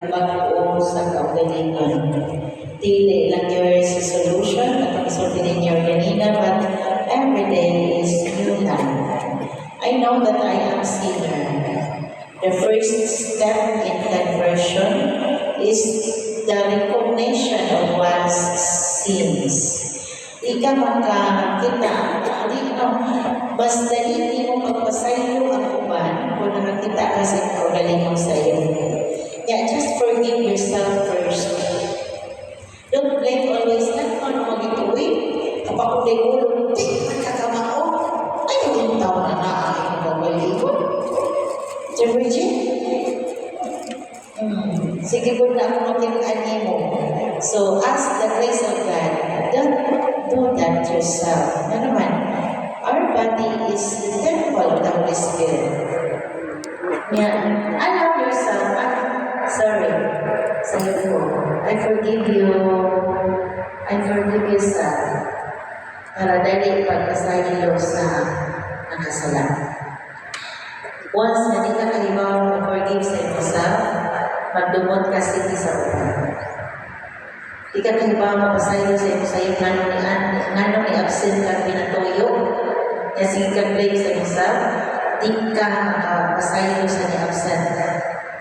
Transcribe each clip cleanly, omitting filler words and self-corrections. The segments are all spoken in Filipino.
Bago sa kaugalingon. Dili lang your resolution at pag-isulti ninyo ganina, but every day is new time. I know that I am sinner. The first step in conversion is the recognition of one's sins. Di ka makakita, basta hindi mo pagpasayo ang uban kung nakakita ka sa kaugalingon sa iyo. Yeah, just forgive yourself first. Don't blame always na kung ano mag-ituwi. Kapag ulay ulo, di, magkakamao. Ayaw yung tao na naaking pagbalikod. Sir Bridget? Sige po na ako makitaan mo. So, ask the grace of God. Don't do that yourself. Ano naman? Our body is the temple of the Holy Spirit. Yeah. Allow yourself. Sorry. Sayo po. I forgive you. I forgive you, son. Para dali pagkasayo sa nakasala. Once na di ka kalimaw forgive sa yourself, magdumot ka sige sa ulan. Di ka kalimaw mapasayo sa iyo ngano ni absent ka pinatuyo. Kaya sige ka blame sa yourself, di ka makapasayo sa ni absent.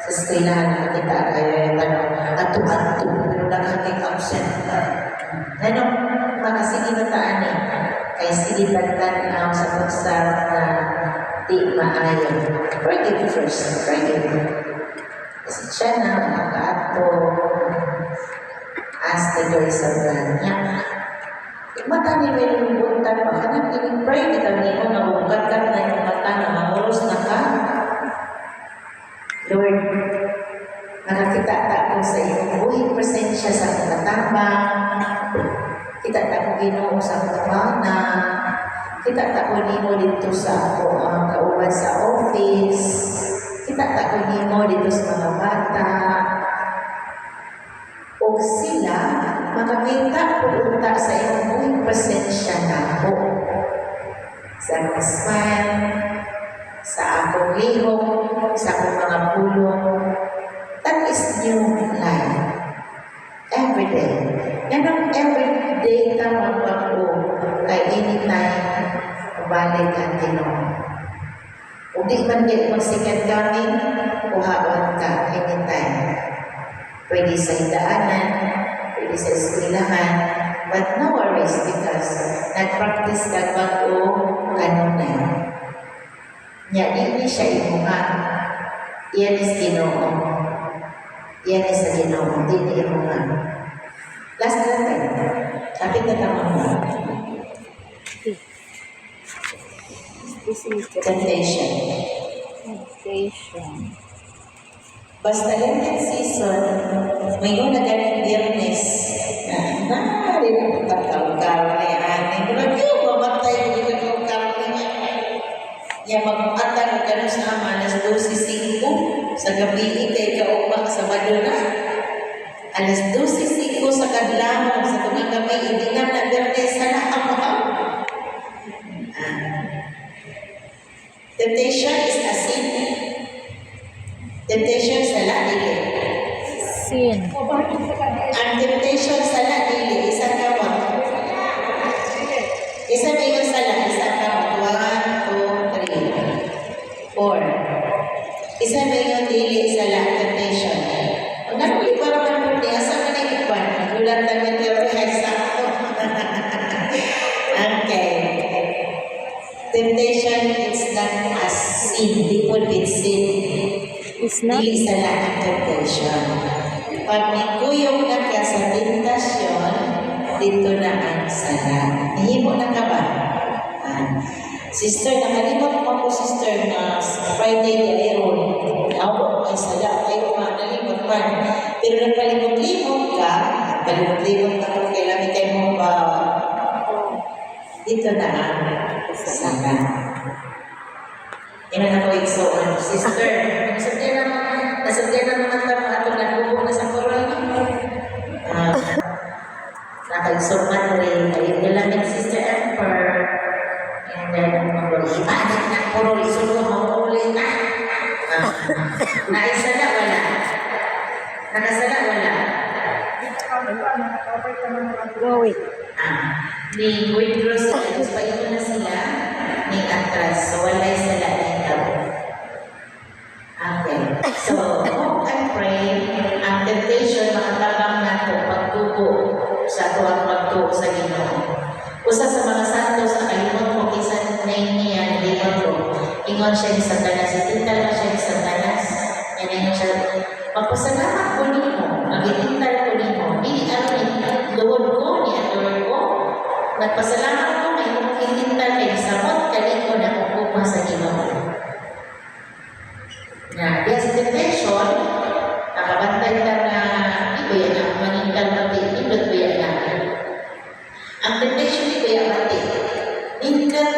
Sa eskwelahan na kita kaya ato-ato, pero nakaking absent. Ano, makasigi na taan eh. Kaya sige tagtan sa pagsarap na di maayon. Forgive first. Forgive. Kasi siya na makaato. Ask the grace of God. Mata ni may lumbutan pa. Kanang pray kita niyo na bukat na yung mata na mangulos na ka. Lord, nakakita ko sa iyong buhay presensya sa akong katambang, kita ko Ginoo sa akong kamana, kita ko nimo dito sa akong kauban sa office, kita ko nimo dito sa mga bata, o sila makakita po unta sa iyong buhay presensya na po. Sa akong smile, sa akong lihok, sa akong mga pulong. That is new life. Every day. Yan ang every day na magbago kay anytime mabalik ang Ginoo. Kung di man din mag-second coming, kuhaon ka anytime. Pwede sa hidaanan, pwede sa eskwelahan, but no worries because nag-practice ka bago kanunay. Nya, hindi siya imunga. Iyan is Ginoo. Iyan is sa Ginoo. Hindi imunga. Last na tayo. Kapit na naman mo. Temptation. Basta lang yung season, mayroon na ganang Biyernes. Rin ang pagkakawag-kawag na yan. Hindi ko lang mamatay ko yung pagkakawag-kawag na yan. Yang mag-atang ka sa ama, alas 12:05 sa gabi kay kauma sa Maduna. Alas 12:05 sa kadlawon sa tungang gabi, hindi na Biyernes na ang temptation is a sin. Temptation sa dili. Sin. Ang temptation sa dili, isang kamot. Isa may yung sala, isang kamot. 1, 2, 3, 4. Isa may yung dili sa temptation. Kung nakuli para man po niya, sa mga ipan, gulat na meteorite sakto. Okay. Temptation is not a sin. Di po din sin. It's not. Dili sa ang temptation. Pag nagkuyog na ka sa tentasyon, dito na ang sala. Nahimo na ka ba? Sister, nakalimot mo po, sister, na Friday na Aaron. Ako, ay sala, kayo nalimot man. Pero nagpalimot-limot ka, palimot-limot na kung kailangan kayo mo ba, dito na ang sala. Yan ang ako iksoon. Sister, nasabdiyan na naman ka mga itong nagbubo na sa koron. Nakagsuman rin. Ayun nilamit, Sister Emper. And then, ibadat na puro isulong, mauuli na. Naisa na wala. Nakasala wala. Go it. Ni withdraw sila, tapos paito na sila, ni atras. So, walay sila dito. Okay. So, hope and pray, ang temptation, makatabang na ito, pagtubo sa tuwang pagtubo sa Ginoo. Usa sa mga santos, ang kalimot ko, kisan na niya, nalimot ko, ingon siya ni Satanas, itintal na siya ni Satanas, yan siya, magpasalamat ko nimo, magitintal ko nimo, hindi luhod ko, ni ador ko, nagpasalamat ko, may mong itintal, kay samot kaliko na kukuma sa Ginoo. Na, diya sa temptation, nakabantay ka na, iba yan ang maningkal pati, ibot ba yan na. Ang temptation ni Kuya Mati, ningkal,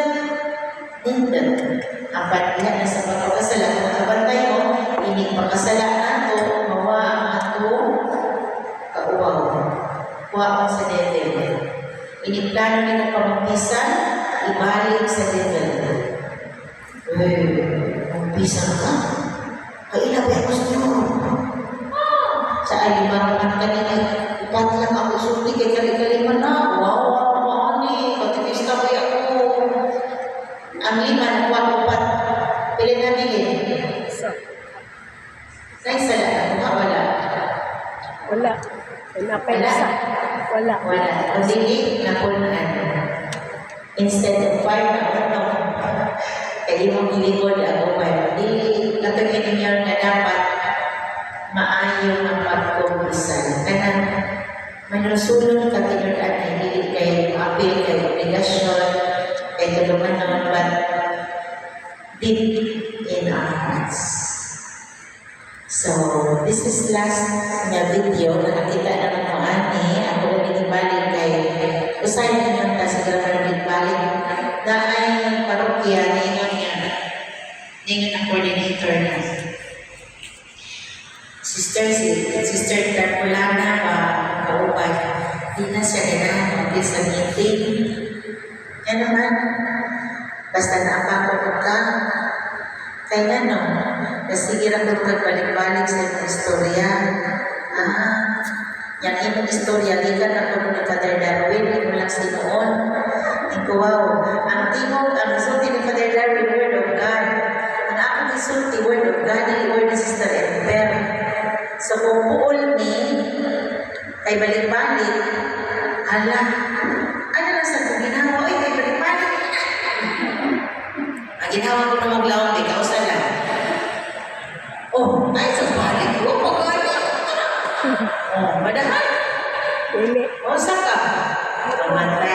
ang pati na sa pagkakasala, kung nakabantay mo, hindi pagkasala na ito, mawa ang ato, kauwaw, kuha mo sa devil. Iniplano nila pamagpisan, ibalik sa devil. Pamagpisan ka? Kailabi ako sa iyo. Sa alimangan kanina, ipat lang ako sulti kay kali-kaliman na. Wow, ni, katikista ba ako? Ang lima na kuwan-upat. Pili na bili. So, Naisala na, wala. wala. Wala pa isa. Wala. Wala. Ang dili, napunan. Instead of 5 na kaya mong iligod ako ba? Dili, natagin ninyo na dapat maayo ang pagkumisan. Kanan, manusulong ka tinulaan na hindi kayo apil, kayo obligasyon, kayo tulumanon, but deep in our hearts. So, this is last na video na nakita naman mo ani. Ako na nagibalik kay usahin naman ta sa grammar nagibalik na ay parokya ningon ang coordinator na. Sister Tarpulana kaubay. Di na siya ganahan sa meeting. Yan naman. Basta naapakot ka. Kaya no, nasigira ko balik-balik sa imong istorya. Yang imong istorya, di ka na kung ni Father Darwin, imo lang sinuon. Wow, ang tingog, ang sulti ni Father Darwin, Word of God. Ang akong isulti, Word of God, ni Word ni Sister Emper. So kung buol ni, kay balik-balik, hala, ano lang sa kong ginawa? Oy, kay balik-balik. Ang ginawa ko na maglawang, di kausa lang. Oh, ay, sa balik ko, pagkali. Oh, madahan. Dili. O, saka? Pamatay